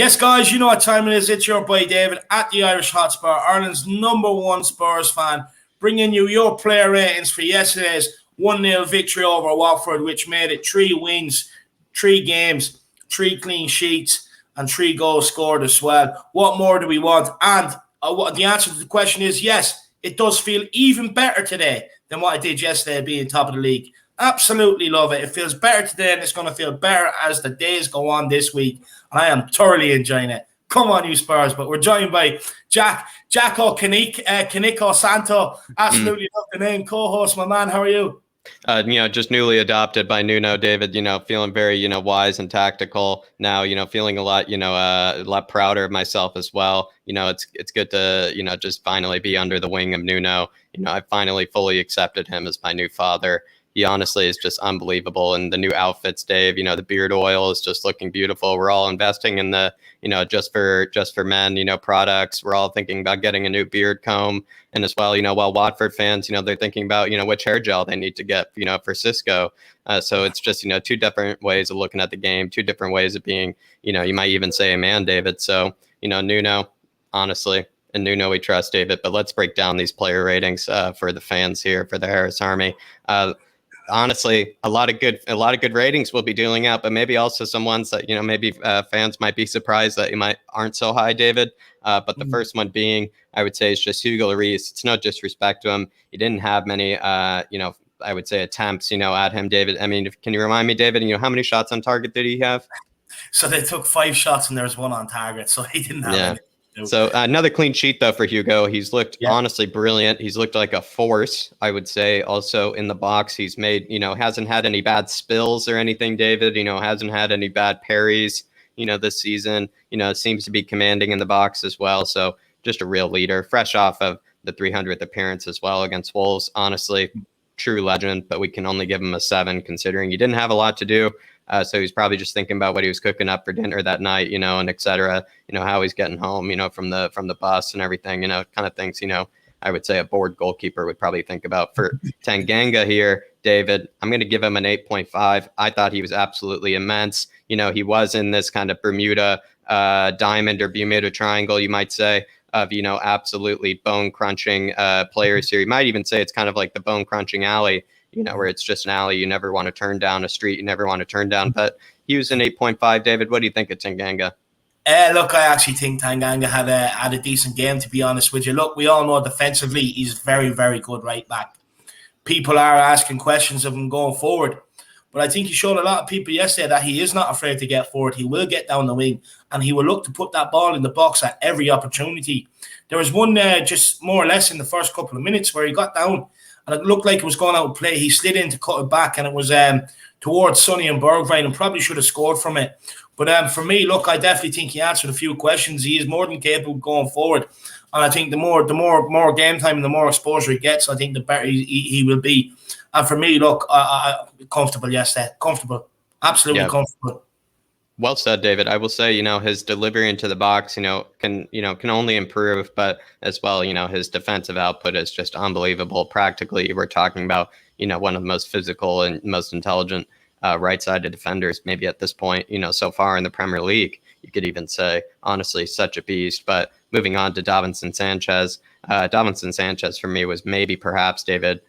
Yes, guys, you know what time it is. It's your boy David at the Irish Hotspur, Ireland's #1 Spurs fan, bringing you your player ratings for yesterday's 1-0 victory over Watford, which made it 3 wins, 3 games, 3 clean sheets, and 3 goals scored as well. What more do we want? And the answer to the question is yes, it does feel even better today than what it did yesterday being top of the league. Absolutely love it. It feels better today, and it's going to feel better as the days go on this week. And I am thoroughly enjoying it. Come on, you Spurs. But we're joined by Jacko Canico Santo. Absolutely love the name. Co-host, my man. How are you? Just newly adopted by Nuno, David, feeling very, wise and tactical now, feeling a lot prouder of myself as well. It's good to, just finally be under the wing of Nuno. I finally fully accepted him as my new father. He honestly is just unbelievable. And the new outfits, Dave, the beard oil is just looking beautiful. We're all investing in the, just for men, products. We're all thinking about getting a new beard comb. And as well, while Watford fans, they're thinking about, which hair gel they need to get, for Cisco. So it's just, 2 different ways of looking at the game, 2 different ways of being, you might even say a man, David. So, Nuno, honestly, and Nuno we trust, David. But let's break down these player ratings for the fans here, for the Harris Army. Honestly, a lot of good ratings we'll be dealing out, but maybe also some ones that maybe fans might be surprised that aren't so high, David. But the first one being, I would say, is just Hugo Lloris. It's no disrespect to him. He didn't have many, I would say, attempts, at him, David. I mean, can you remind me, David? How many shots on target did he have? So they took 5 shots and there was 1 on target, so he didn't have any. So another clean sheet, though, for Hugo. He's looked honestly brilliant. He's looked like a force, I would say. Also in the box, he's made, hasn't had any bad spills or anything, David. Hasn't had any bad parries, this season. Seems to be commanding in the box as well. So just a real leader, fresh off of the 300th appearance as well against Wolves. Honestly, true legend, but we can only give him a 7 considering he didn't have a lot to do. So he's probably just thinking about what he was cooking up for dinner that night, and et cetera, how he's getting home, from the bus and everything, kind of things, I would say a bored goalkeeper would probably think about. For Tanganga here, David, I'm going to give him an 8.5. I thought he was absolutely immense. He was in this kind of Bermuda diamond or Bermuda triangle, you might say, of, absolutely bone crunching players here. You might even say it's kind of like the bone crunching alley, where it's just an alley you never want to turn down, a street you never want to turn down. But he was an 8.5. David, what do you think of Tanganga? Look, I actually think Tanganga had a decent game, to be honest with you. Look, we all know defensively he's very, very good right back. People are asking questions of him going forward. But I think he showed a lot of people yesterday that he is not afraid to get forward. He will get down the wing, and he will look to put that ball in the box at every opportunity. There was one just more or less in the first couple of minutes where he got down, and it looked like it was going out of play. He slid in to cut it back, and it was towards Sonny and Bergwijn, and probably should have scored from it. But for me, look, I definitely think he answered a few questions. He is more than capable going forward. And I think the more game time and the more exposure he gets, I think the better he will be. And for me, look, comfortable yesterday. Comfortable. Absolutely comfortable. Well said, David. I will say, his delivery into the box, can only improve, but as well, his defensive output is just unbelievable. Practically, we're talking about, one of the most physical and most intelligent right-sided defenders, maybe at this point, so far in the Premier League, you could even say. Honestly, such a beast. But moving on to Davinson Sanchez. Davinson Sanchez, for me, was maybe perhaps, David,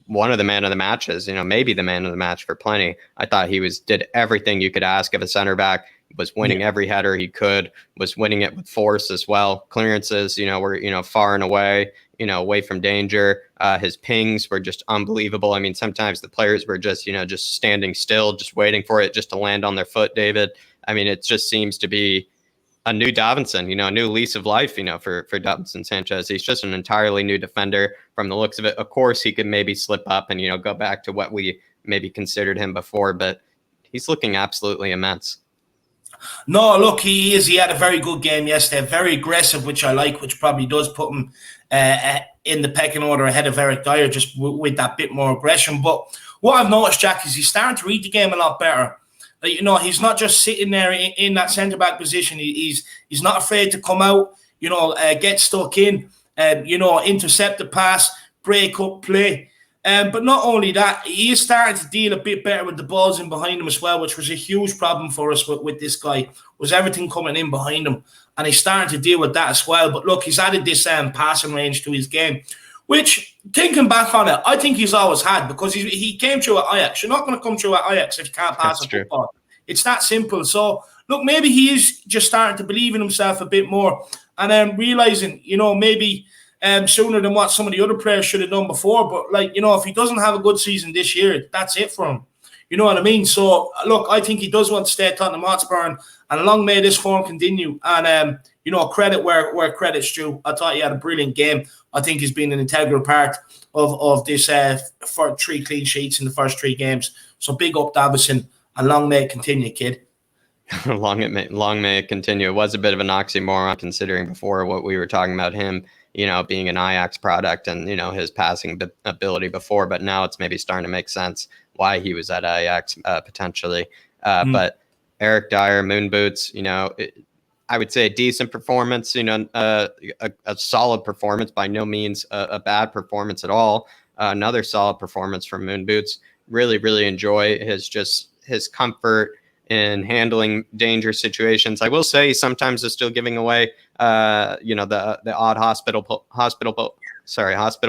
one of the man of the matches, maybe the man of the match for plenty. I thought he did everything you could ask of a center back, was winning every header he could, was winning it with force as well. Clearances, were, far and away, away from danger. His pings were just unbelievable. I mean, sometimes the players were just, just standing still, just waiting for it just to land on their foot, David. I mean, it just seems to be a new Davinson, a new lease of life, for Davinson Sanchez. He's just an entirely new defender from the looks of it. Of course, he could maybe slip up and, go back to what we maybe considered him before, but he's looking absolutely immense. No, look, he is. He had a very good game yesterday, very aggressive, which I like, which probably does put him in the pecking order ahead of Eric Dyer, just with that bit more aggression. But what I've noticed, Jack, is he's starting to read the game a lot better. He's not just sitting there in that centre-back position. He's not afraid to come out, get stuck in, intercept the pass, break up play. But not only that, he is starting to deal a bit better with the balls in behind him as well, which was a huge problem for us with this guy, was everything coming in behind him. And he's starting to deal with that as well. But look, he's added this passing range to his game, which, thinking back on it, I think he's always had, because he came through at Ajax. You're not going to come through at Ajax if you can't pass a football. It's that simple. So, look, maybe he is just starting to believe in himself a bit more and realising, maybe sooner than what some of the other players should have done before. But, if he doesn't have a good season this year, that's it for him. You know what I mean? So, look, I think he does want to stay at Tottenham Hotspur, and long may this form continue. And, credit where credit's due. I thought he had a brilliant game. I think he's been an integral part of this for 3 clean sheets in the first 3 games. So big up Davison, and long may it continue, kid. long may it continue. It was a bit of an oxymoron, considering before what we were talking about him, being an Ajax product and, his passing ability before. But now it's maybe starting to make sense why he was at Ajax potentially. But Eric Dyer, Moon Boots, I would say a decent performance, a solid performance, by no means a bad performance at all. Another solid performance from Moon Boots. Really, really enjoy his comfort in handling dangerous situations. I will say sometimes is still giving away, the odd hospital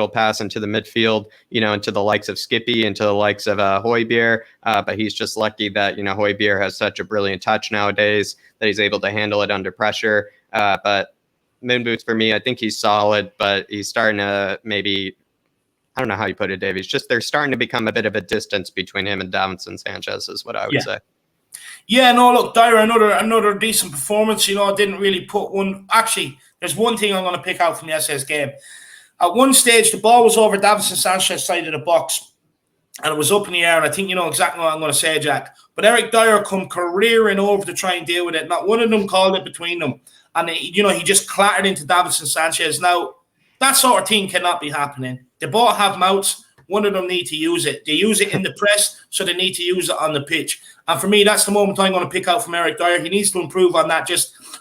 pass into the midfield, into the likes of Skippy, into the likes of Højbjerg. But he's just lucky that, Højbjerg has such a brilliant touch nowadays that he's able to handle it under pressure. But Moon Boots, for me, I think he's solid, but he's starting to maybe, I don't know how you put it, Dave. There's starting to become a bit of a distance between him and Davinson Sanchez is what I would say. Yeah, no, look, Dyer, another decent performance. Didn't really put one. Actually, there's one thing I'm going to pick out from yesterday's game. At one stage, the ball was over Davinson Sanchez's side of the box, and it was up in the air, and I think you know exactly what I'm going to say, Jack. But Eric Dyer come careering over to try and deal with it. Not one of them called it between them. And, he just clattered into Davinson Sanchez. Now, that sort of thing cannot be happening. They both have mouths. One of them need to use it. They use it in the press, so they need to use it on the pitch. And for me, that's the moment I'm going to pick out from Eric Dyer. He needs to improve on that.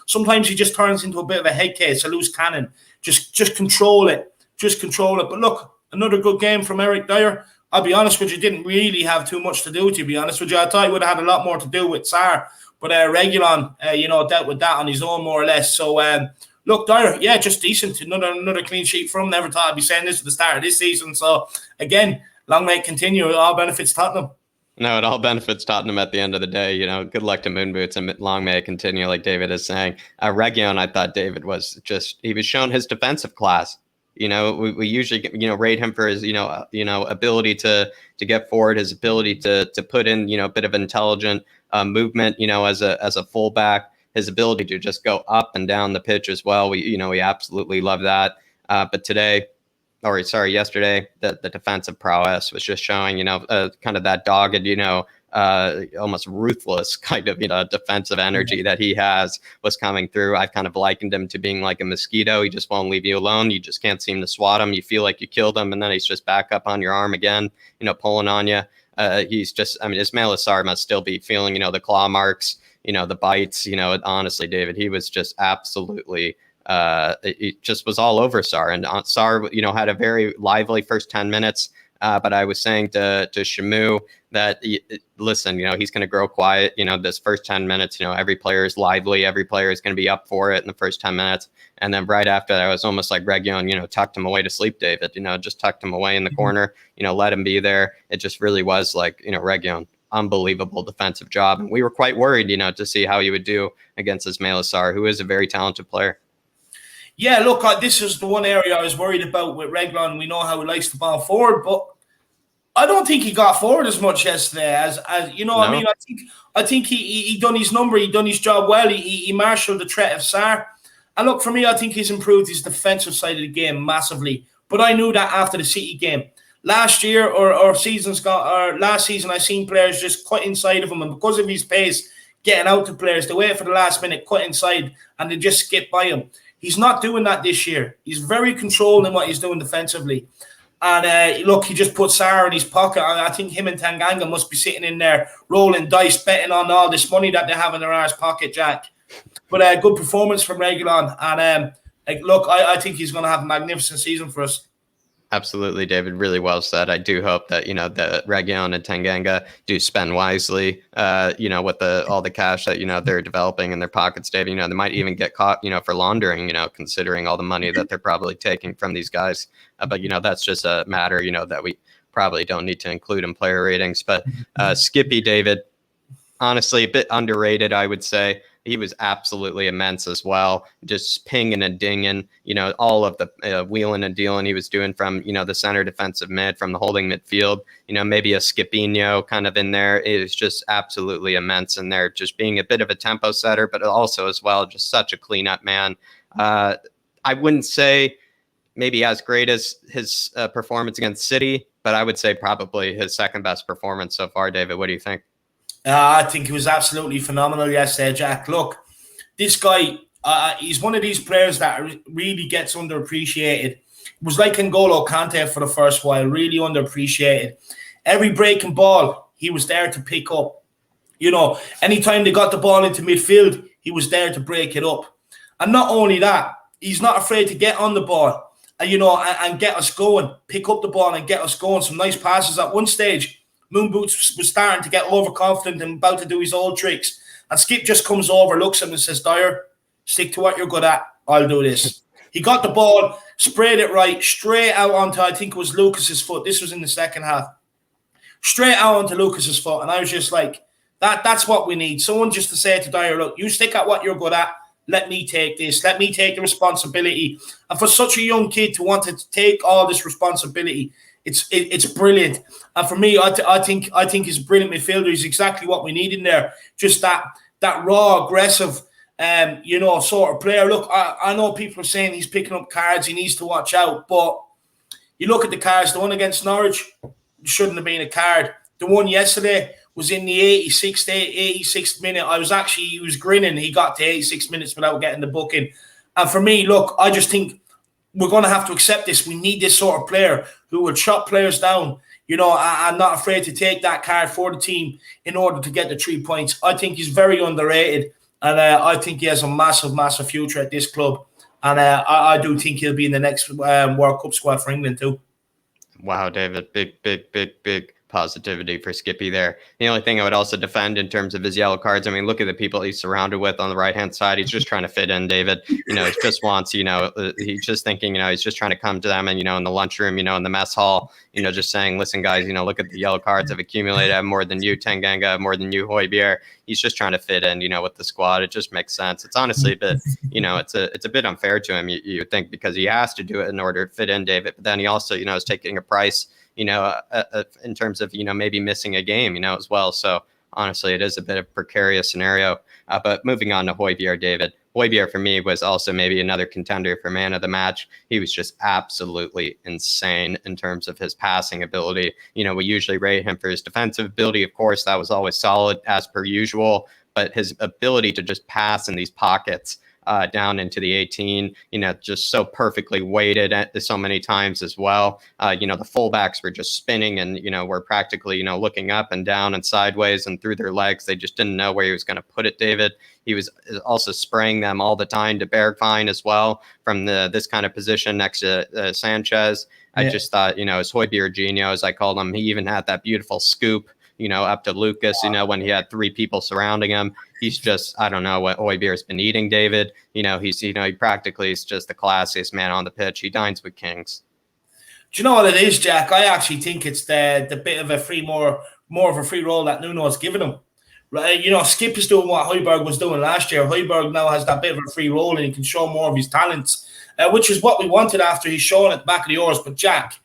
Sometimes he just turns into a bit of a head case, a loose cannon. Just control it. Just control it. But look, another good game from Eric Dyer. I'll be honest with you, didn't really have too much to do, to be honest with you. I thought he would have had a lot more to do with Sarr. But Reguilon, dealt with that on his own, more or less. So, look, Dyer, yeah, just decent. Another clean sheet from him. Never thought I'd be saying this at the start of this season. So, again, long may it continue. It all benefits Tottenham. No, it all benefits Tottenham at the end of the day. Good luck to Moon Boots, and long may it continue, like David is saying. Reguilon, I thought David was he was showing his defensive class. We usually, rate him for his, ability to get forward, his ability to put in, a bit of intelligent movement, as a fullback, his ability to just go up and down the pitch as well. We absolutely love that. But yesterday, the defensive prowess was just showing, kind of that dogged, almost ruthless kind of, defensive energy that he has was coming through. I've kind of likened him to being like a mosquito. He just won't leave you alone. You just can't seem to swat him. You feel like you killed him, and then he's just back up on your arm again, pulling on you. He's just, Ismail Assar must still be feeling, the claw marks, the bites, honestly, David, he was just absolutely, it just was all over Sarr. And Sarr, had a very lively first 10 minutes. But I was saying to Shamu that, listen, he's going to grow quiet. This first 10 minutes, every player is lively. Every player is going to be up for it in the first 10 minutes. And then right after that, I was almost like Reguilon, tucked him away to sleep, David, just tucked him away in the corner, let him be there. It just really was like, Reguilon, unbelievable defensive job. And we were quite worried, to see how he would do against Ismail Assar, who is a very talented player. Yeah, look, this is the one area I was worried about with Reguilon. We know how he likes the ball forward, but I don't think he got forward as much yesterday as no. I mean, I think he done his number, he done his job well. He marshaled the threat of Sarr. And look, for me, I think he's improved his defensive side of the game massively. But I knew that after the City game. Last year last season, I seen players just cut inside of him, and because of his pace, getting out to players, they wait for the last minute, cut inside, and they just skip by him. He's not doing that this year. He's very controlled in what he's doing defensively. And look, he just put Sarr in his pocket. I think him and Tanganga must be sitting in there rolling dice, betting on all this money that they have in their arse pocket, Jack. But good performance from Reguilon. And look, I think he's going to have a magnificent season for us. Absolutely, David. Really well said. I do hope that, the Region and Tanganga do spend wisely, with all the cash that, they're developing in their pockets, David. They might even get caught, for laundering, considering all the money that they're probably taking from these guys. But, that's just a matter, that we probably don't need to include in player ratings. But Skippy, David, honestly, a bit underrated, I would say. He was absolutely immense as well, just pinging and dinging, all of the wheeling and dealing he was doing from, the center defensive mid, from the holding midfield, maybe a Skipinho kind of in there. It was just absolutely immense in there, just being a bit of a tempo setter, but also as well, just such a cleanup man. I wouldn't say maybe as great as his performance against City, but I would say probably his second best performance so far. David, what do you think? I think he was absolutely phenomenal yesterday, Jack. Look, this guy, he's one of these players that really gets underappreciated. It was like N'Golo Kante for the first while, really underappreciated. Every breaking ball, he was there to pick up. Anytime they got the ball into midfield, he was there to break it up. And not only that, he's not afraid to get on the ball, and get us going, pick up the ball and get us going. Some nice passes at one stage. Moon Boots was starting to get overconfident and about to do his old tricks. And Skip just comes over, looks at him and says, Dyer, stick to what you're good at. I'll do this. He got the ball, sprayed it right, straight out onto, I think it was Lucas's foot. This was in the second half. Straight out onto Lucas's foot. And I was just like, that's what we need. Someone just to say to Dyer, look, you stick at what you're good at. Let me take this. Let me take the responsibility. And for such a young kid to want to take all this responsibility, it's brilliant. And for me, I think he's a brilliant midfielder. He's exactly what we need in there. Just that raw, aggressive, sort of player. Look, I know people are saying he's picking up cards. He needs to watch out. But you look at the cards. The one against Norwich shouldn't have been a card. The one yesterday was in the 86th minute. He was grinning. He got to 86 minutes without getting the booking. And for me, look, I just think we're going to have to accept this. We need this sort of player who will chop players down, and not afraid to take that card for the team in order to get the 3 points. I think he's very underrated, and I think he has a massive, massive future at this club. And I do think he'll be in the next World Cup squad for England too. Wow, David, big positivity for Skippy there. The only thing I would also defend in terms of his yellow cards, I mean, look at the people he's surrounded with on the right-hand side. He's just trying to fit in, David. He just wants, he's just thinking, he's just trying to come to them and, in the lunchroom, in the mess hall, just saying, listen, guys, look at the yellow cards I've accumulated. I have more than you, Tanganga, I have more than you, Højbjerg. He's just trying to fit in, with the squad. It just makes sense. It's honestly a bit, it's a bit unfair to him, you would think, because he has to do it in order to fit in, David. But then he also, is taking a price, in terms of, maybe missing a game, as well. So honestly, it is a bit of a precarious scenario. But moving on to Højbjerg, David. Højbjerg for me was also maybe another contender for man of the match. He was just absolutely insane in terms of his passing ability. We usually rate him for his defensive ability. Of course, that was always solid as per usual, but his ability to just pass in these pockets down into the 18, just so perfectly weighted at so many times as well. The fullbacks were just spinning and, were practically, looking up and down and sideways and through their legs. They just didn't know where he was going to put it, David. He was also spraying them all the time to Bergwijn as well from this kind of position next to Sanchez. Yeah. I just thought, his Højbjerginho, as I called him, he even had that beautiful scoop, up to Lucas, when he had three people surrounding him. He's just, I don't know what Højbjerg's been eating, David. He practically is just the classiest man on the pitch. He dines with kings. Do you know what it is, Jack? I actually think it's the bit of a more of a free role that Nuno's given him. Right? Skip is doing what Højbjerg was doing last year. Højbjerg now has that bit of a free role and he can show more of his talents, which is what we wanted after he's shown at the back of the Euros. But Jack,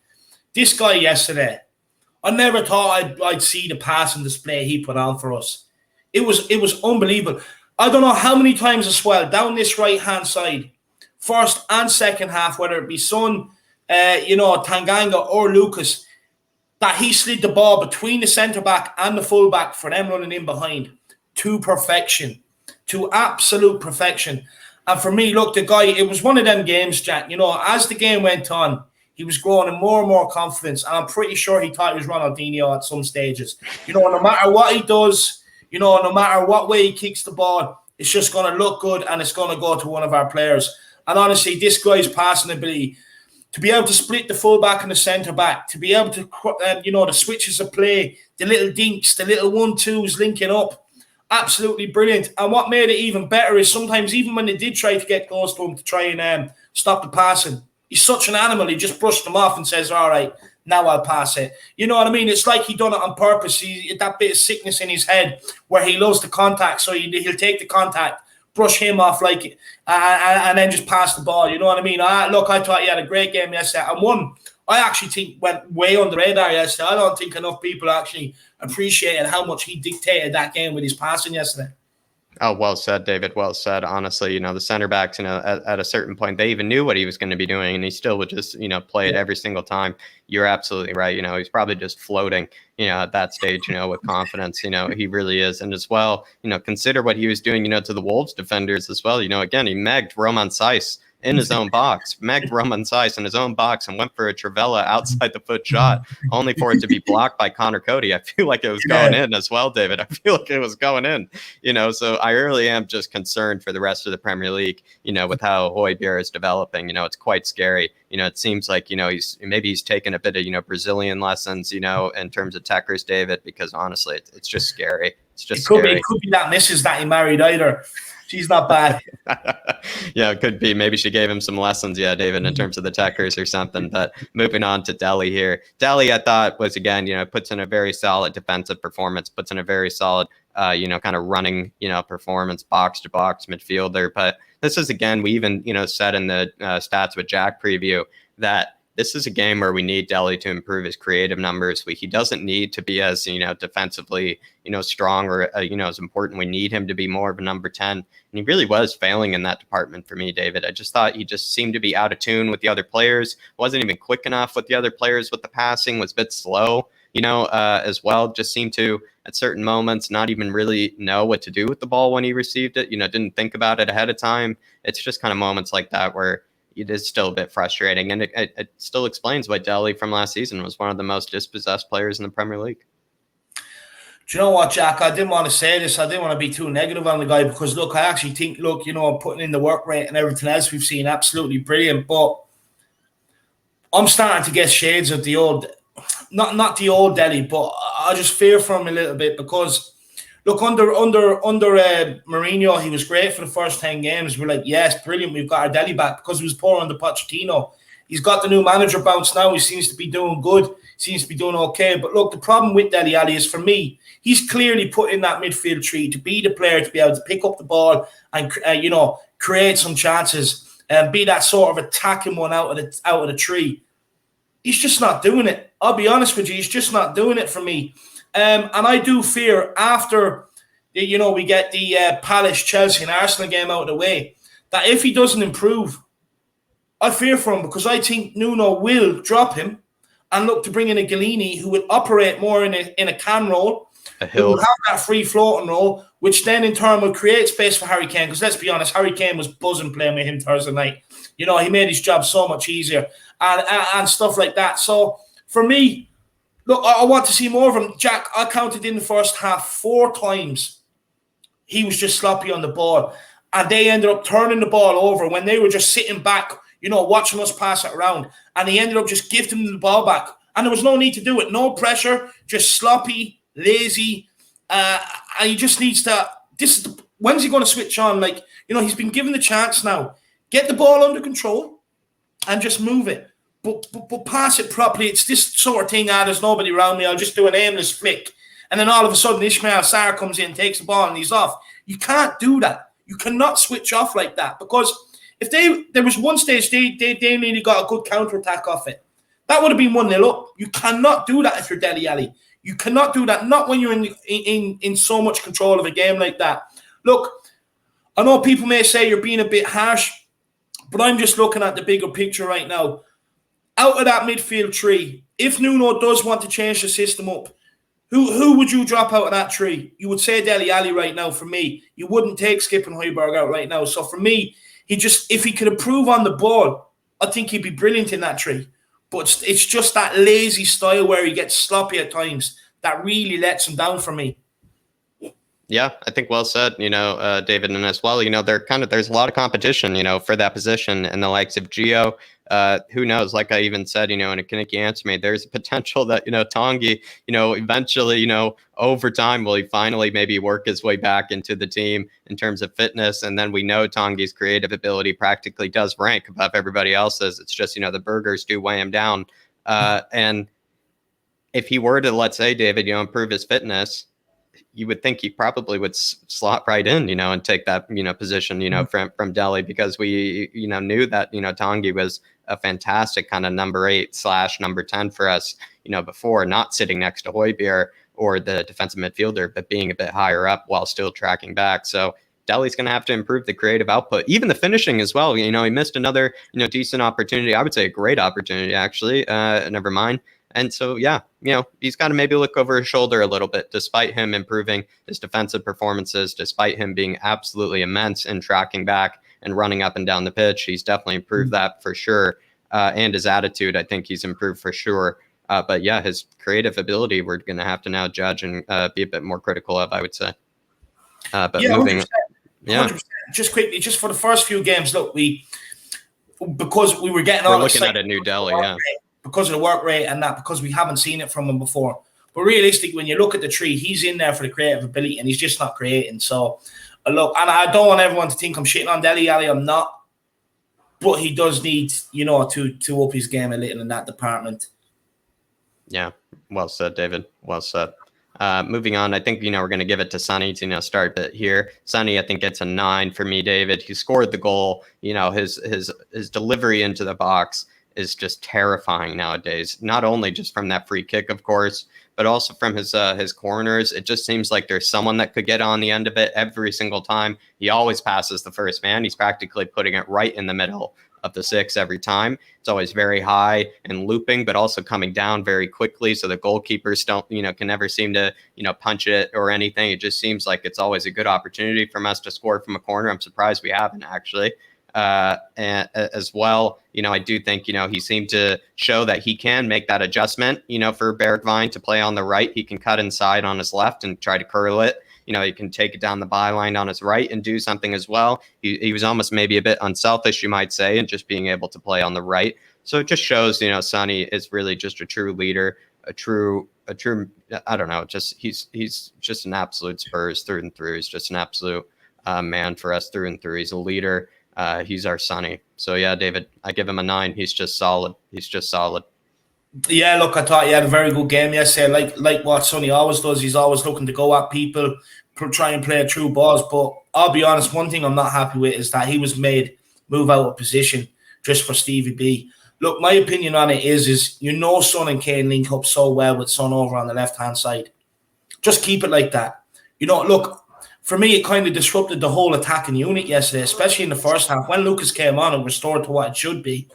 this guy yesterday, I never thought I'd see the passing display he put on for us. It was unbelievable. I don't know how many times as well down this right-hand side, first and second half, whether it be Son, Tanganga or Lucas, that he slid the ball between the centre-back and the full-back for them running in behind to perfection, to absolute perfection. And for me, look, the guy, it was one of them games, Jack, as the game went on, he was growing in more and more confidence. And I'm pretty sure he thought he was Ronaldinho at some stages. No matter what he does, no matter what way he kicks the ball, it's just going to look good and it's going to go to one of our players. And honestly, this guy's passing ability, to be able to split the fullback and the centre back, to be able to, the switches of play, the little dinks, the little 1-2s linking up. Absolutely brilliant. And what made it even better is sometimes, even when they did try to get close to him to try and stop the passing, he's such an animal. He just brushed them off and says, all right, now I'll pass it. You know what I mean? It's like he done it on purpose. That bit of sickness in his head where he loves the contact. So he'll take the contact, brush him off and then just pass the ball. You know what I mean? I thought he had a great game yesterday. And one, I actually think went way on the radar yesterday. I don't think enough people actually appreciated how much he dictated that game with his passing yesterday. Oh, well said, David. Well said. Honestly, the center backs, at a certain point, they even knew what he was going to be doing, and he still would just, play it every single time. You're absolutely right. He's probably just floating, at that stage, with confidence. He really is. And as well, consider what he was doing, to the Wolves defenders as well. Again, he megged Roman Saiss in his own box, megged Roman Saiss in his own box and went for a Trivela outside the foot shot, only for it to be blocked by Connor Cody. I feel like it was going in as well, David. I feel like it was going in, so I really am just concerned for the rest of the Premier League, with how Højbjerg is developing. It's quite scary. It seems like, he's taken a bit of, Brazilian lessons, in terms of techers, David, because honestly, it's just scary. It's just scary. It could be that missus that he married either. She's not bad. Yeah, it could be. Maybe she gave him some lessons, David, in terms of the techers or something. But moving on to Dele here. Dele, I thought, was, again, puts in a very solid defensive performance, puts in a very solid, kind of running, performance, box to box midfielder. But this is, again, we even, said in the stats with Jack preview that this is a game where we need Dele to improve his creative numbers. He doesn't need to be as, defensively, strong or, as important. We need him to be more of a number 10. And he really was failing in that department for me, David. I just thought he just seemed to be out of tune with the other players. Wasn't even quick enough with the other players with the passing, was a bit slow, as well. Just seemed to, at certain moments, not even really know what to do with the ball when he received it, didn't think about it ahead of time. It's just kind of moments like that where it is still a bit frustrating. And it still explains why Dele from last season was one of the most dispossessed players in the Premier League. Do you know what, Jack? I didn't want to say this. I didn't want to be too negative on the guy because, I actually think, putting in the work rate and everything else we've seen, absolutely brilliant. But I'm starting to get shades of the old, not the old Dele, but I just fear for him a little bit because, under Mourinho, he was great for the first 10 games. We're like, yes, brilliant. We've got our Dele back because he was poor under Pochettino. He's got the new manager bounce now. He seems to be doing good. Seems to be doing okay. But look, the problem with Dele Alli is, for me, he's clearly put in that midfield tree to be the player to be able to pick up the ball and, create some chances and be that sort of attacking one out of the tree. He's just not doing it. I'll be honest with you. He's just not doing it for me. And I do fear after, we get the Palace, Chelsea and Arsenal game out of the way, that if he doesn't improve, I fear for him because I think Nuno will drop him and look to bring in a Galini who will operate more in a can role, who will have that free floating role, which then in turn will create space for Harry Kane. Because let's be honest, Harry Kane was buzzing playing with him Thursday night. He made his job so much easier and stuff like that. So for me, look, I want to see more of him. Jack, I counted in the first half 4 times he was just sloppy on the ball. And they ended up turning the ball over when they were just sitting back, watching us pass it around. And he ended up just gifting the ball back. And there was no need to do it. No pressure, just sloppy, lazy. And he just needs to, when's he going to switch on? He's been given the chance now. Get the ball under control and just move it. But pass it properly. It's this sort of thing, there's nobody around me. I'll just do an aimless flick. And then all of a sudden, Ismail Sarr comes in, takes the ball, and he's off. You can't do that. You cannot switch off like that. Because if there was one stage, they nearly got a good counter-attack off it. That would have been 1-0 up. You cannot do that if you're Dele Alli. You cannot do that, not when you're in so much control of a game like that. Look, I know people may say you're being a bit harsh, but I'm just looking at the bigger picture right now. Out of that midfield tree, if Nuno does want to change the system up, who would you drop out of that tree? You would say Dele Alli right now for me. You wouldn't take Skip and Højbjerg out right now. So for me, if he could improve on the ball, I think he'd be brilliant in that tree. But it's just that lazy style where he gets sloppy at times that really lets him down for me. Yeah, I think well said, David, and as well, there's a lot of competition, for that position, and the likes of Gio, who knows? Like I even said, in a Kinnicky answer me, there's a potential that, Tanguy, eventually, over time, will he finally maybe work his way back into the team in terms of fitness? And then we know Tanguy's creative ability practically does rank above everybody else's. It's just, the burgers do weigh him down. And if he were to, let's say, David, improve his fitness, you would think he probably would slot right in, and take that, position, from Delhi, because we, knew that, Tanguy was a fantastic kind of number 8/number 10 for us, before, not sitting next to Højbjerg or the defensive midfielder, but being a bit higher up while still tracking back. So Delhi's going to have to improve the creative output, even the finishing as well. He missed another, decent opportunity. I would say a great opportunity, actually. Never mind. And so, yeah, he's got to maybe look over his shoulder a little bit, despite him improving his defensive performances, despite him being absolutely immense in tracking back and running up and down the pitch. He's definitely improved that for sure. And his attitude, I think he's improved for sure. But yeah, his creative ability, we're going to have to now judge and be a bit more critical of, I would say. But yeah, moving, 100%, 100%. Just quickly, just for the first few games, look, because we were getting we're all looking excited at a new Delhi, yeah. Because of the work rate and that, because we haven't seen it from him before. But realistically, when you look at the tree, he's in there for the creative ability, and he's just not creating. So, look, and I don't want everyone to think I'm shitting on Dele Alli. I'm not. But he does need, to up his game a little in that department. Yeah, well said, David. Well said. Moving on, I think, we're going to give it to Sonny to, start a bit here. Sonny, I think, gets a 9 for me, David. He scored the goal. His delivery into the box is just terrifying nowadays. Not only just from that free kick, of course, but also from his corners. It just seems like there's someone that could get on the end of it every single time. He always passes the first man. He's practically putting it right in the middle of the 6 every time. It's always very high and looping, but also coming down very quickly. So the goalkeepers don't, can never seem to, punch it or anything. It just seems like it's always a good opportunity from us to score from a corner. I'm surprised we haven't, actually. And as well, I do think, he seemed to show that he can make that adjustment, for Bergwijn to play on the right. He can cut inside on his left and try to curl it. He can take it down the byline on his right and do something as well. He was almost maybe a bit unselfish, you might say, and just being able to play on the right. So it just shows, Sonny is really just a true leader, a true, I don't know, just he's just an absolute Spurs through and through. He's just an absolute man for us through and through. He's a leader. He's our Sonny. So yeah, David, I give him a 9. He's just solid. Yeah, look, I thought he had a very good game yesterday. Like what Sonny always does. He's always looking to go at people, try and play true balls. But I'll be honest, one thing I'm not happy with is that he was made move out of position just for Stevie B. Look, my opinion on it is Son and Kane link up so well with Son over on the left-hand side. Just keep it like that. Look, for me, it kind of disrupted the whole attacking unit yesterday, especially in the first half. When Lucas came on and restored to what it should be,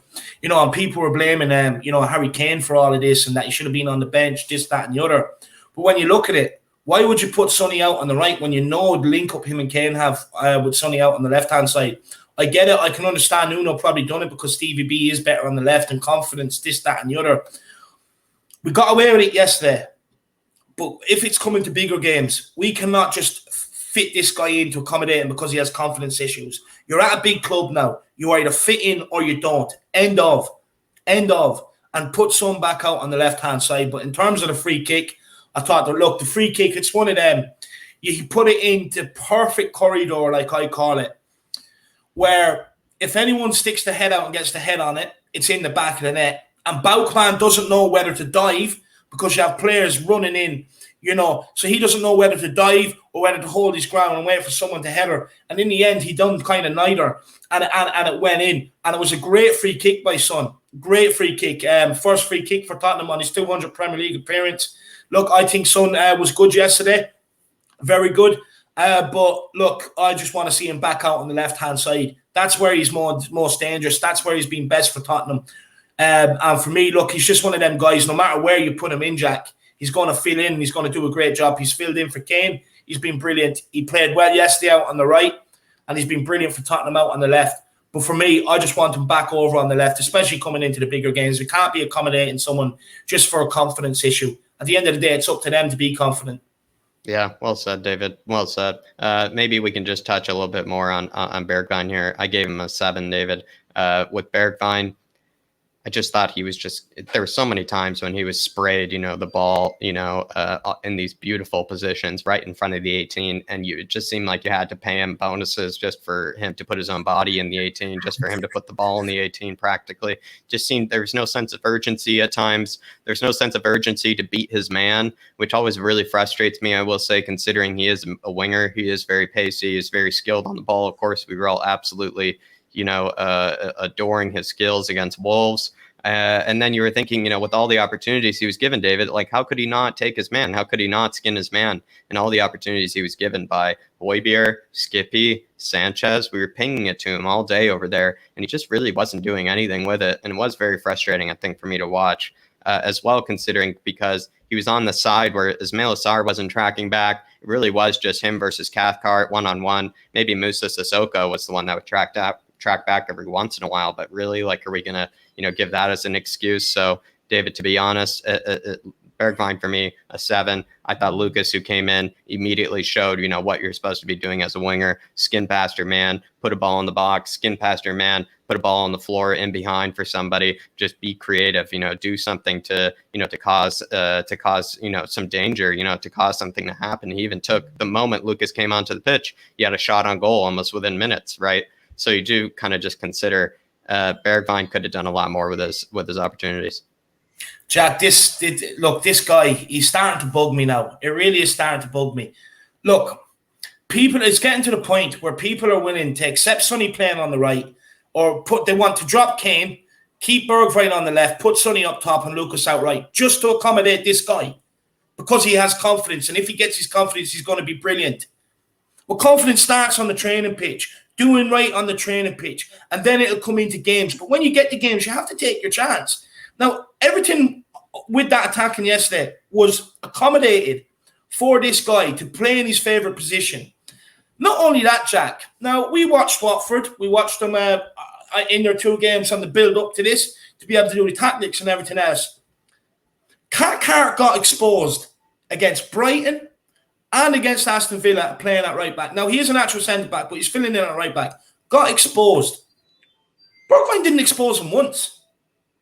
and people were blaming Harry Kane for all of this and that he should have been on the bench, this, that, and the other. But when you look at it, why would you put Sonny out on the right when the link up him and Kane have with Sonny out on the left-hand side? I get it. I can understand Nuno probably done it because Stevie B is better on the left and confidence, this, that, and the other. We got away with it yesterday. But if it's coming to bigger games, we cannot just fit this guy in to accommodate him because he has confidence issues. You're at a big club now. You either fit in or you don't. End of. And put some back out on the left-hand side. But in terms of the free kick, I thought, look, the free kick, it's one of them. You put it into perfect corridor, like I call it, where if anyone sticks the head out and gets the head on it, it's in the back of the net. And Boukman doesn't know whether to dive because you have players running in, so he doesn't know whether to dive or whether to hold his ground and wait for someone to header. And in the end, he done kind of neither. And it went in. And it was a great free kick by Son. Great free kick. First free kick for Tottenham on his 200 Premier League appearance. Look, I think Son was good yesterday. Very good. But look, I just want to see him back out on the left-hand side. That's where he's most dangerous. That's where he's been best for Tottenham. And for me, look, he's just one of them guys. No matter where you put him in, Jack, he's going to fill in. He's going to do a great job. He's filled in for Kane. He's been brilliant. He played well yesterday out on the right, and he's been brilliant for Tottenham out on the left. But for me, I just want him back over on the left, especially coming into the bigger games. We can't be accommodating someone just for a confidence issue. At the end of the day, it's up to them to be confident. Yeah, well said, David. Well said. Maybe we can just touch a little bit more on Bergwijn here. I gave him a 7, David. With Bergwijn, I just thought he was there were so many times when he was sprayed, the ball, in these beautiful positions right in front of the 18. And it just seemed like you had to pay him bonuses just for him to put his own body in the 18, just for him to put the ball in the 18 practically. Just seemed there was no sense of urgency at times. There's no sense of urgency to beat his man, which always really frustrates me, I will say, considering he is a winger. He is very pacey. He is very skilled on the ball. Of course, we were all absolutely adoring his skills against Wolves. And then you were thinking, with all the opportunities he was given, David, like, how could he not take his man? How could he not skin his man? And all the opportunities he was given by Højbjerg, Skippy, Sanchez, we were pinging it to him all day over there, and he just really wasn't doing anything with it. And it was very frustrating, I think, for me to watch as well, considering because he was on the side where Ismail Sarr wasn't tracking back. It really was just him versus Cathcart one-on-one. Maybe Moussa Sissoko was the one that would track back every once in a while, but really, like, are we going to, give that as an excuse? So, David, to be honest, Bergwijn for me, a 7. I thought Lucas, who came in, immediately showed, what you're supposed to be doing as a winger. Skin past your man, put a ball in the box, skin past your man, put a ball on the floor in behind for somebody. Just be creative, do something to cause some danger, to cause something to happen. He even took the moment Lucas came onto the pitch, he had a shot on goal almost within minutes, right? So you do kind of just consider Bergwijn could have done a lot more with his opportunities. Jack, this guy, he's starting to bug me now. It really is starting to bug me. Look, it's getting to the point where people are willing to accept Sonny playing on the right, or they want to drop Kane, keep Bergwijn on the left, put Sonny up top and Lucas out right, just to accommodate this guy, because he has confidence. And if he gets his confidence, he's going to be brilliant. Well, confidence starts on the training pitch, doing right on the training pitch, and then it'll come into games. But when you get to games, you have to take your chance. Now, everything with that attacking yesterday was accommodated for this guy to play in his favourite position. Not only that, Jack. Now, we watched Watford. We watched them in their 2 games on the build-up to this to be able to do the tactics and everything else. Cathcart got exposed against Brighton and against Aston Villa playing at right back. Now, he is an actual centre-back, but he's filling in at right back. Got exposed. Bergwijn didn't expose him once.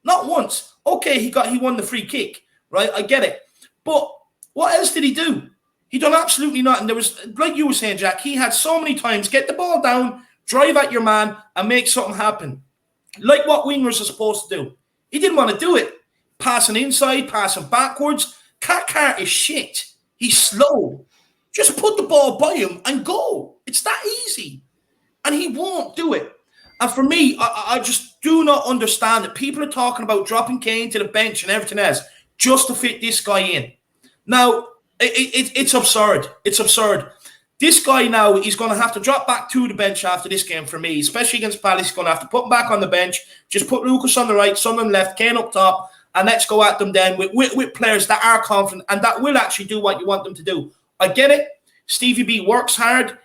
Not once. Okay, he won the free kick, right? I get it. But what else did he do? He done absolutely nothing. There was, like you were saying, Jack, he had so many times, get the ball down, drive at your man, and make something happen. Like what wingers are supposed to do. He didn't want to do it. Passing inside, passing backwards. Cathcart is shit. He's slow. Just put the ball by him and go. It's that easy. And he won't do it. And for me, I just do not understand that people are talking about dropping Kane to the bench and everything else just to fit this guy in. Now, it's absurd. It's absurd. This guy now, he's going to have to drop back to the bench after this game for me, especially against Palace. He's going to have to put him back on the bench. Just put Lucas on the right, Son on the left, Kane up top, and let's go at them then with players that are confident and that will actually do what you want them to do. I get it. Stevie B works hard.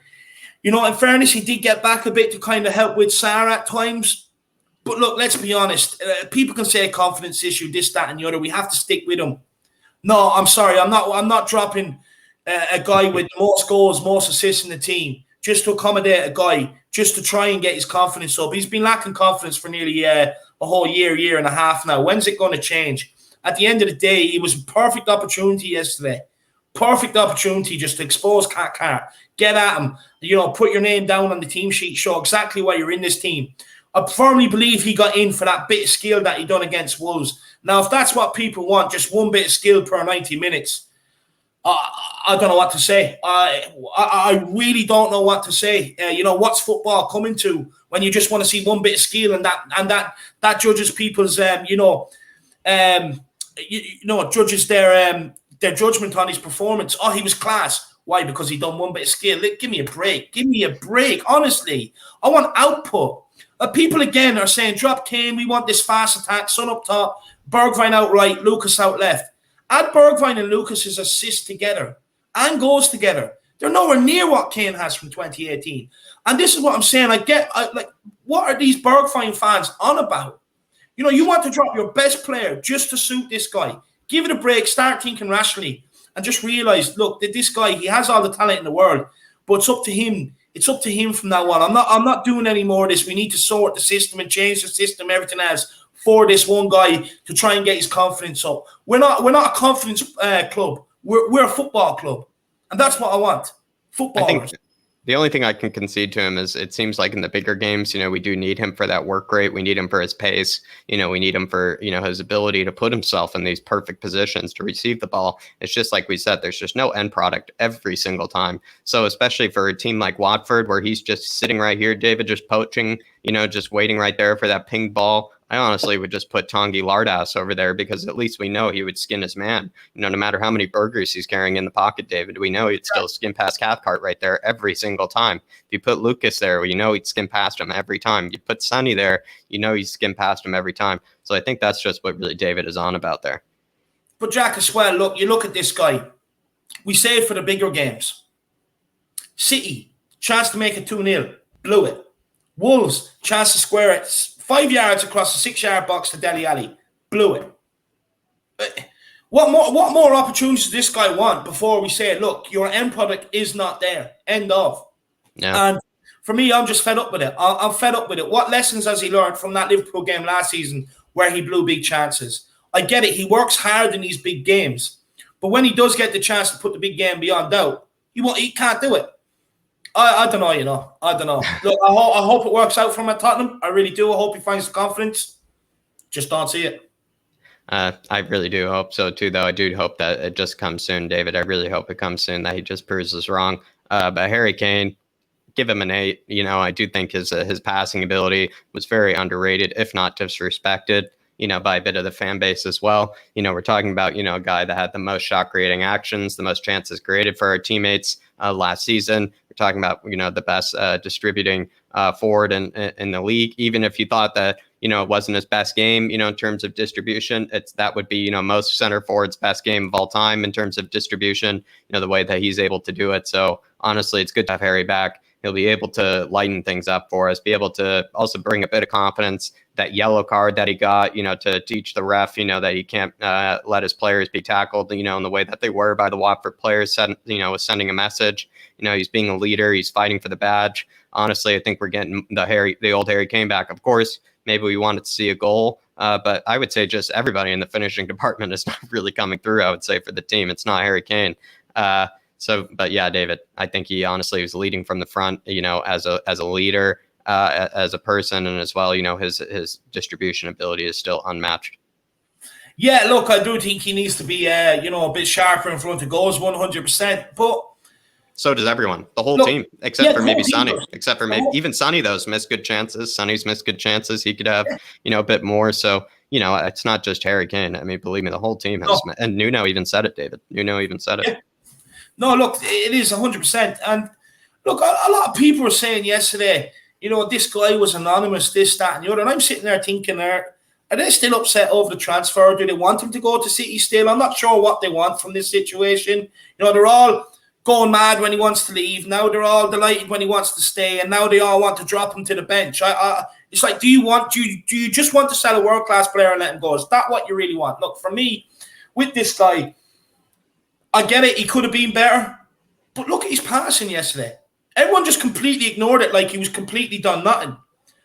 In fairness, he did get back a bit to kind of help with Sarr at times. But look, let's be honest. People can say a confidence issue, this, that, and the other. We have to stick with him. No, I'm sorry. I'm not dropping a guy with most goals, most assists in the team just to accommodate a guy, just to try and get his confidence up. He's been lacking confidence for nearly a whole year and a half now. When's it going to change? At the end of the day, it was a perfect opportunity yesterday. Perfect opportunity just to expose Cathcart, get at him, put your name down on the team sheet, show exactly why you're in this team. I firmly believe he got in for that bit of skill that he done against Wolves. Now, if that's what people want, just one bit of skill per 90 minutes, I don't know what to say. I really don't know what to say. What's football coming to when you just want to see one bit of skill and that judges people's judges their judgment on his performance. Oh, he was class. Why? Because he done one bit of skill. Give me a break. Give me a break. Honestly, I want output. People again are saying, drop Kane. We want this fast attack. Son up top. Bergwijn out right. Lucas out left. Add Bergwijn and Lucas's assists together and goals together. They're nowhere near what Kane has from 2018. And this is what I'm saying. What are these Bergwijn fans on about? You want to drop your best player just to suit this guy. Give it a break, start thinking rationally, and just realize, look, that this guy, he has all the talent in the world, but it's up to him. It's up to him from now on. I'm not doing any more of this. We need to sort the system and change the system, everything else for this one guy to try and get his confidence up. We're not a confidence club. We're a football club, and that's what I want. I think Footballers. the only thing I can concede to him is it seems like in the bigger games, we do need him for that work rate. We need him for his pace. We need him for, his ability to put himself in these perfect positions to receive the ball. It's just like we said, there's just no end product every single time. So especially for a team like Watford, where he's just sitting right here, David, just poaching, just waiting right there for that ping ball. I honestly would just put Tanguy Lardas over there because at least we know he would skin his man. No matter how many burgers he's carrying in the pocket, David, we know he'd still skin past Cathcart right there every single time. If you put Lucas there, he'd skim past him every time. You put Sonny there, he'd skim past him every time. So I think that's just what really David is on about there. But Jack, as well, look, you look at this guy. We say it for the bigger games. City, chance to make it 2-0, blew it. Wolves, chance to square it 5 yards across the 6-yard box to Dele Alli, blew it. What more opportunities does this guy want before we say, look, your end product is not there, end of. Yeah. And for me, I'm just fed up with it. I'm fed up with it. What lessons has he learned from that Liverpool game last season where he blew big chances? I get it. He works hard in these big games. But when he does get the chance to put the big game beyond doubt, he can't do it. I don't know, I don't know. Look, I hope it works out for him at Tottenham. I really do. I hope he finds the confidence. Just don't see it. I really do hope so too, though. I do hope that it just comes soon, David. I really hope it comes soon, that he just proves us wrong. But Harry Kane, give him an 8. I do think his passing ability was very underrated, if not disrespected, by a bit of the fan base as well. We're talking about, a guy that had the most shot creating actions, the most chances created for our teammates last season. We're talking about, the best distributing forward in the league. Even if you thought that, it wasn't his best game, in terms of distribution, that would be, most center forwards' best game of all time in terms of distribution, the way that he's able to do it. So honestly, it's good to have Harry back. He'll be able to lighten things up for us, be able to also bring a bit of confidence. That yellow card that he got, to teach the ref, that he can't let his players be tackled, in the way that they were by the Watford players, was sending a message. He's being a leader. He's fighting for the badge. Honestly, I think we're getting the old Harry Kane back. Of course, maybe we wanted to see a goal, but I would say just everybody in the finishing department is not really coming through, I would say, for the team. It's not Harry Kane. But yeah, David, I think he honestly was leading from the front, as a leader, as a person, and as well, his distribution ability is still unmatched. Yeah, look, I do think he needs to be, a bit sharper in front of goals, 100%. But so does everyone, the whole team, except for maybe Sonny. Except for maybe even Sonny, those missed good chances. Sonny's missed good chances. He could have, a bit more. So, it's not just Harry Kane. I mean, believe me, the whole team has. No. And Nuno even said it, David. Nuno even said it. Yeah. No, look, it is 100%. And look, a lot of people were saying yesterday, this guy was anonymous, this, that, and the other. And I'm sitting there thinking, are they still upset over the transfer? Do they want him to go to City still? I'm not sure what they want from this situation. They're all going mad when he wants to leave. Now they're all delighted when he wants to stay. And now they all want to drop him to the bench. It's like, do you just want to sell a world-class player and let him go? Is that what you really want? Look, for me, with this guy, I get it. He could have been better. But look at his passing yesterday. Everyone just completely ignored it like he was completely done nothing.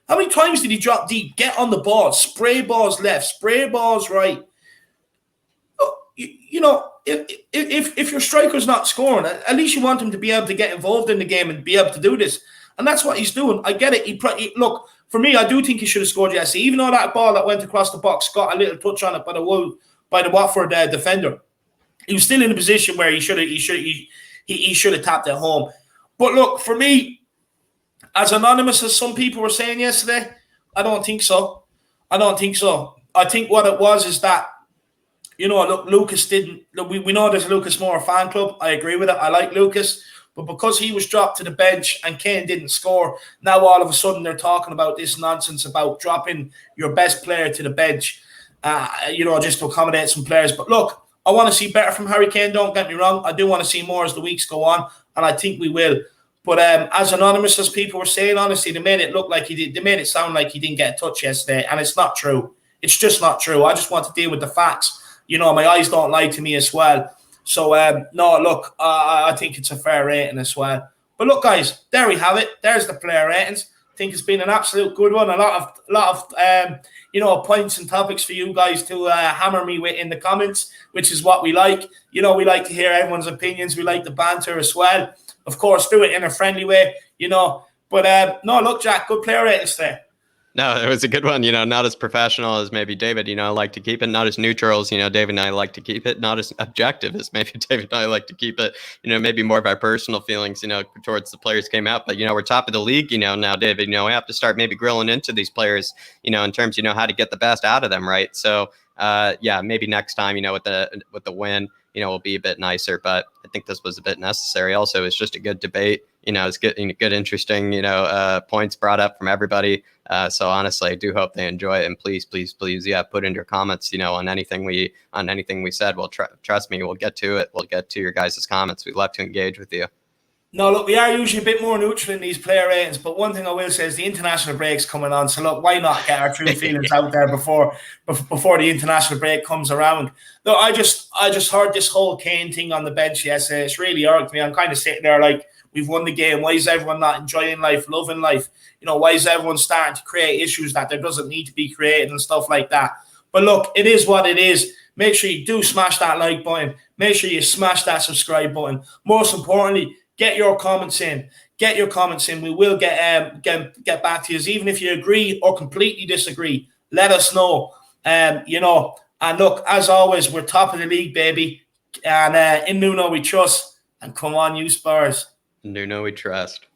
How many times did he drop deep, get on the ball, spray balls left, spray balls right? Look, if your striker's not scoring, at least you want him to be able to get involved in the game and be able to do this. And that's what he's doing. I get it. Look, for me, I do think he should have scored yesterday. Even though that ball that went across the box got a little touch on it by the Watford defender. He was still in a position where he should have tapped it home. But look, for me, as anonymous as some people were saying yesterday, I don't think so. I think what it was is that, look, Lucas didn't. Look, we know there's a Lucas Moura fan club. I agree with it. I like Lucas. But because he was dropped to the bench and Kane didn't score, now all of a sudden they're talking about this nonsense about dropping your best player to the bench, just to accommodate some players. But look, I want to see better from Harry Kane, don't get me wrong. I do want to see more as the weeks go on, and I think we will. But as anonymous as people were saying, honestly, they made it look like he did. They made it sound like he didn't get a touch yesterday, and it's not true. It's just not true. I just want to deal with the facts. My eyes don't lie to me as well. So, no, look, I think it's a fair rating as well. But look, guys, there we have it. There's the player ratings. think it's been an absolute good one. A lot of points and topics for you guys to hammer me with in the comments, which is what we like. We like to hear everyone's opinions. We like the banter as well. Of course, do it in a friendly way, But no, look, Jack, good player ratings there. No, it was a good one. Not as professional as maybe David. I like to keep it. Not as neutral as David and I like to keep it. Not as objective as maybe David and I like to keep it. Maybe more of our personal feelings, towards the players came out. But we're top of the league. Now, David. We have to start maybe grilling into these players. In terms, how to get the best out of them, right? So, yeah, maybe next time, with the win, will be a bit nicer. But I think this was a bit necessary. Also, it's just a good debate. It's good, interesting, points brought up from everybody. So honestly, I do hope they enjoy it. And please, yeah, put in your comments, on anything we said. Well, trust me, we'll get to it. We'll get to your guys' comments. We'd love to engage with you. No, look, we are usually a bit more neutral in these player ratings, but one thing I will say is the international break's coming on. So look, why not get our true feelings out there before the international break comes around? Look, I just heard this whole Kane thing on the bench yesterday. It's really irked me. I'm kind of sitting there like, we've won the game. Why is everyone not enjoying life, loving life? Why is everyone starting to create issues that there doesn't need to be created and stuff like that? But look, it is what it is. Make sure you do smash that like button. Make sure you smash that subscribe button. Most importantly, get your comments in. Get your comments in. We will get back to you. Even if you agree or completely disagree, let us know. And look, as always, we're top of the league, baby. And in Nuno we trust. And come on, you Spurs. Nuno we trust.